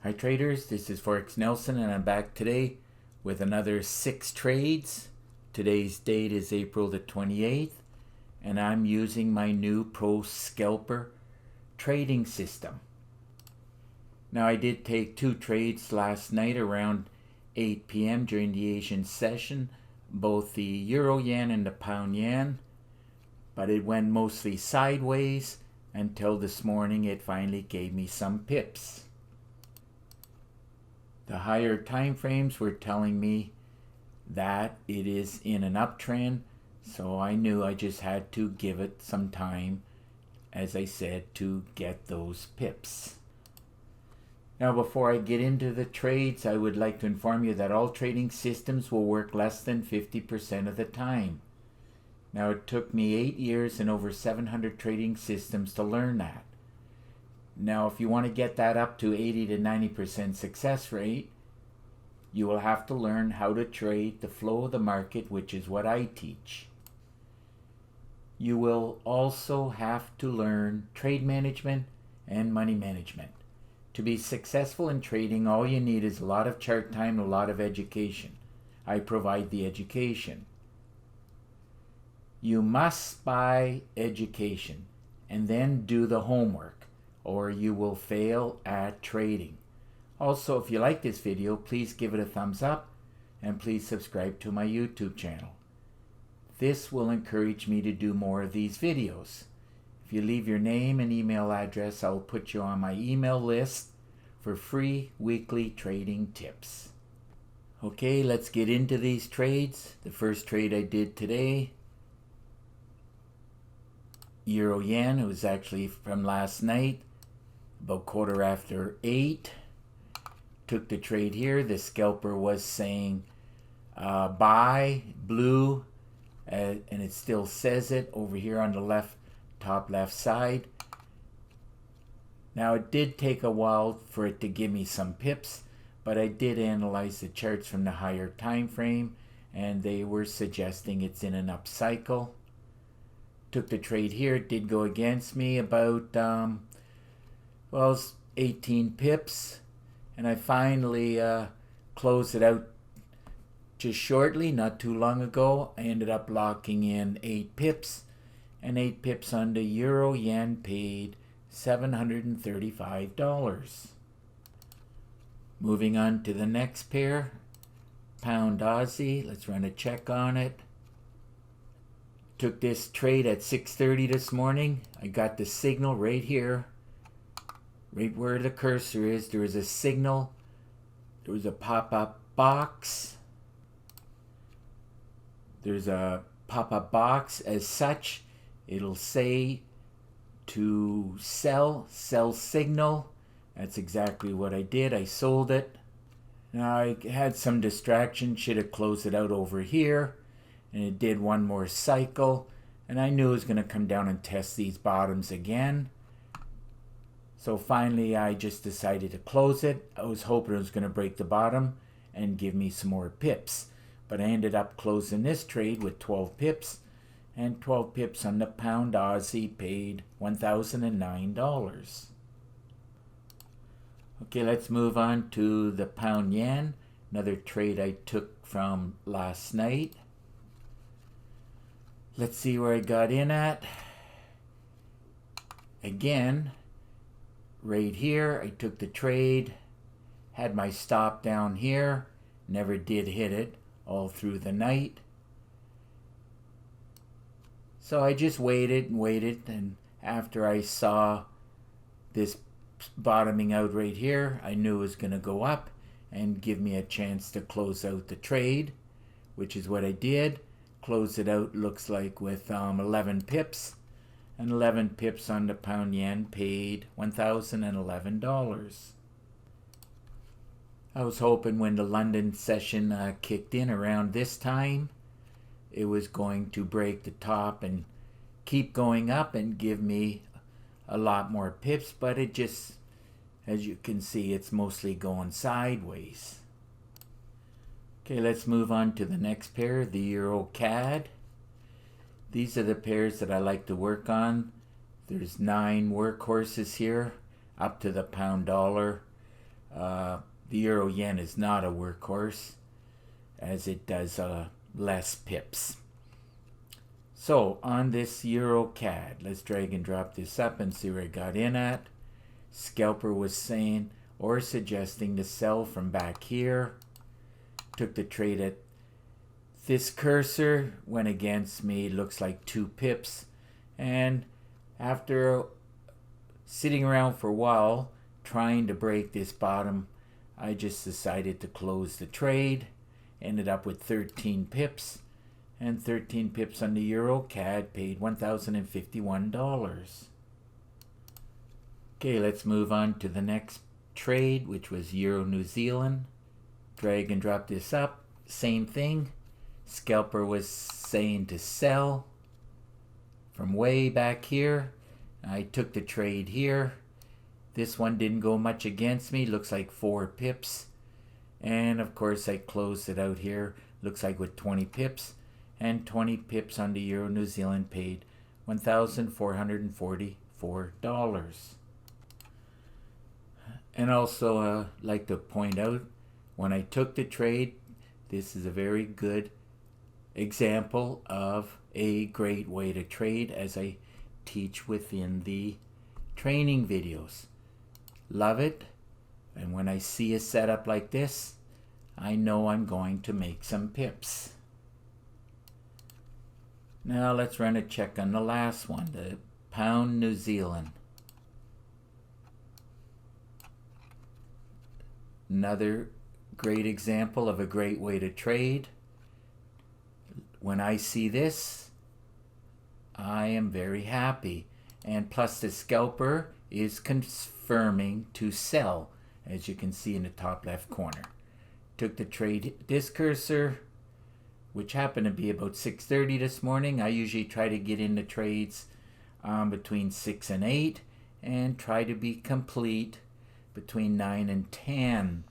Hi traders, this is Forex Nelson and I'm back today with another 6 trades. Today's date is April the 28th and I'm using my new Pro Scalper trading system. Now I did take 2 trades last night around 8 p.m. during the Asian session, both the Euro Yen and the Pound Yen, but it went mostly sideways until this morning it finally gave me some pips. The higher time frames were telling me that it is in an uptrend, so I knew I just had to give it some time, as I said, to get those pips. Now before I get into the trades, I would like to inform you that all trading systems will work less than 50% of the time. Now it took me 8 years and over 700 trading systems to learn that. Now, if you want to get that up to 80 to 90% success rate, you will have to learn how to trade the flow of the market, which is what I teach. You will also have to learn trade management and money management. To be successful in trading, all you need is a lot of chart time and a lot of education. I provide the education. You must buy education and then do the homework, or you will fail at trading. Also, if you like this video, please give it a thumbs up and please subscribe to my YouTube channel. This will encourage me to do more of these videos. If you leave your name and email address, I will put you on my email list for free weekly trading tips. Okay, let's get into these trades. The first trade I did today, Euro Yen, it was actually from last night, about 8:15. Took the trade here. The scalper was saying buy blue, and it still says it over here on the left, top left side. Now it did take a while for it to give me some pips, but I did analyze the charts from the higher time frame and they were suggesting it's in an up cycle. Took the trade here. It did go against me about 18 pips, and I finally closed it out just shortly, not too long ago. I ended up locking in 8 pips, and 8 pips on the Euro Yen paid $735. Moving on to the next pair, Pound Aussie. Let's run a check on it. Took this trade at 6:30 this morning. I got the signal right here. Right where the cursor is, there was a signal. There was a pop-up box. There's a pop-up box. As such, it'll say to sell signal. That's exactly what I did. I sold it. Now I had some distraction. Should have closed it out over here. And it did one more cycle. And I knew it was going to come down and test these bottoms again. So finally, I just decided to close it. I was hoping it was going to break the bottom and give me some more pips. But I ended up closing this trade with 12 pips. And 12 pips on the Pound Aussie paid $1,009. Okay, let's move on to the Pound Yen. Another trade I took from last night. Let's see where I got in at. Again, right here, I took the trade, had my stop down here, never did hit it all through the night. So I just waited and waited, and after I saw this bottoming out right here, I knew it was going to go up and give me a chance to close out the trade, which is what I did. Close it out, looks like, with 11 pips. And 11 pips on the Pound Yen paid $1,011. I was hoping when the London session kicked in around this time, it was going to break the top and keep going up and give me a lot more pips, but it just, as you can see, it's mostly going sideways. Okay, let's move on to the next pair, the Euro CAD. These are the pairs that I like to work on. There's 9 workhorses here, up to the pound dollar. The euro yen is not a workhorse, as it does less pips. So on this euro CAD, let's drag and drop this up and see where it got in at. Scalper was saying or suggesting to sell from back here. Took the trade at this cursor, went against me, looks like 2 pips. And after sitting around for a while trying to break this bottom, I just decided to close the trade. Ended up with 13 pips, and 13 pips on the euro CAD paid $1,051. Okay, let's move on to the next trade, which was euro New Zealand. Drag and drop this up, same thing. Scalper was saying to sell from way back here. I took the trade here. This one didn't go much against me, looks like 4 pips. And of course I closed it out here, looks like with 20 pips. And 20 pips on the euro New Zealand paid $1,444. And also like to point out, when I took the trade, this is a very good example of a great way to trade, as I teach within the training videos. Love it. And when I see a setup like this, I know I'm going to make some pips. Now let's run a check on the last one, the pound New Zealand. Another great example of a great way to trade. When I see this, I am very happy. And plus the scalper is confirming to sell, as you can see in the top left corner. Took the trade this cursor, which happened to be about 6:30 this morning. I usually try to get into trades between 6 and 8 and try to be complete between 9 and 10.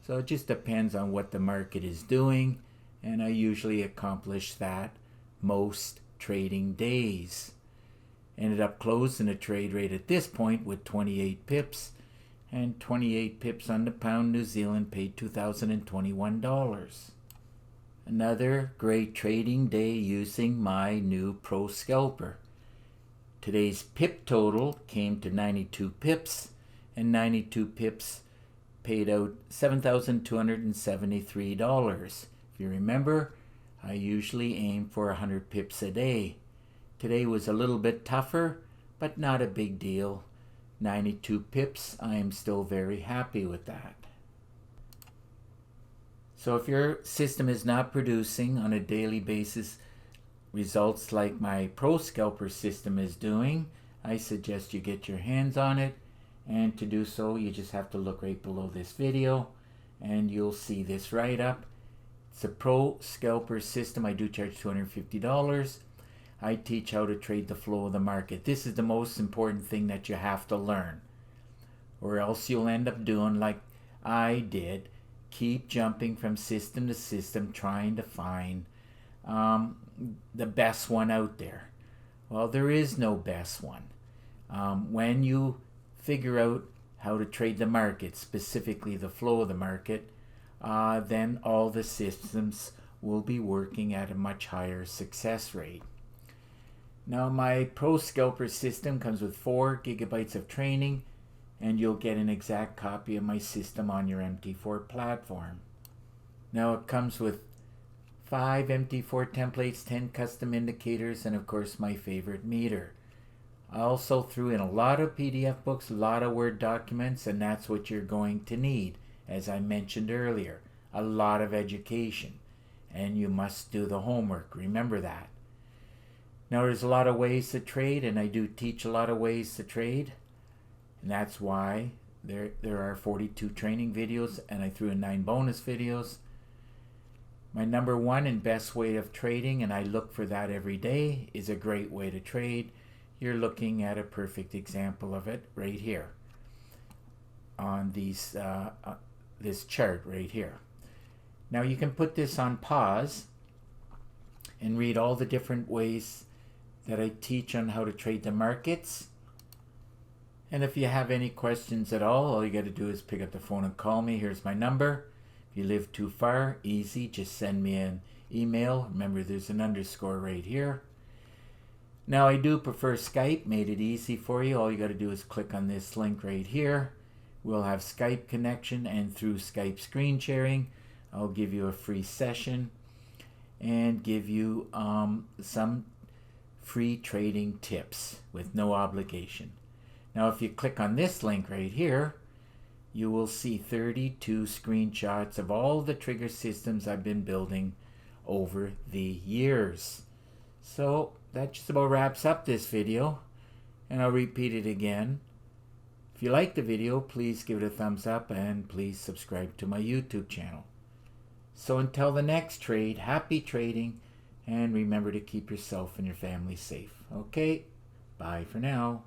So it just depends on what the market is doing, and I usually accomplish that most trading days. Ended up closing the trade rate at this point with 28 pips, and 28 pips on the pound New Zealand paid $2,021. Another great trading day using my new Pro Scalper. Today's pip total came to 92 pips, and 92 pips paid out $7,273. If you remember, I usually aim for 100 pips a day. Today was a little bit tougher, but not a big deal. 92 pips, I am still very happy with that. So if your system is not producing on a daily basis results like my Pro Scalper system is doing, I suggest you get your hands on it. And to do so, you just have to look right below this video and you'll see this write-up. It's a Pro Scalper system. I do charge $250. I teach how to trade the flow of the market. This is the most important thing that you have to learn, or else you'll end up doing like I did. Keep jumping from system to system trying to find the best one out there. Well, there is no best one. When you figure out how to trade the market, specifically the flow of the market, then all the systems will be working at a much higher success rate. Now my Pro Scalper system comes with 4 gigabytes of training, and you'll get an exact copy of my system on your MT4 platform. Now it comes with 5 MT4 templates, 10 custom indicators, and of course my favorite meter. I also threw in a lot of PDF books, a lot of Word documents, and that's what you're going to need. As I mentioned earlier, a lot of education, and you must do the homework. Remember that. Now there's a lot of ways to trade, and I do teach a lot of ways to trade, and that's why there are 42 training videos, and I threw in 9 bonus videos. My number 1 and best way of trading, and I look for that every day, is a great way to trade. You're looking at a perfect example of it right here on these this chart right here. Now you can put this on pause and read all the different ways that I teach on how to trade the markets. And if you have any questions at all you got to do is pick up the phone and call me. Here's my number. If you live too far, easy, just send me an email. Remember, there's an underscore right here. Now, I do prefer Skype, made it easy for you. All you got to do is click on this link right here. We'll have Skype connection, and through Skype screen sharing, I'll give you a free session and give you some free trading tips with no obligation. Now, if you click on this link right here, you will see 32 screenshots of all the trigger systems I've been building over the years. So that just about wraps up this video, and I'll repeat it again. If you like the video, please give it a thumbs up and please subscribe to my YouTube channel. So until the next trade, happy trading, and remember to keep yourself and your family safe. Okay, bye for now.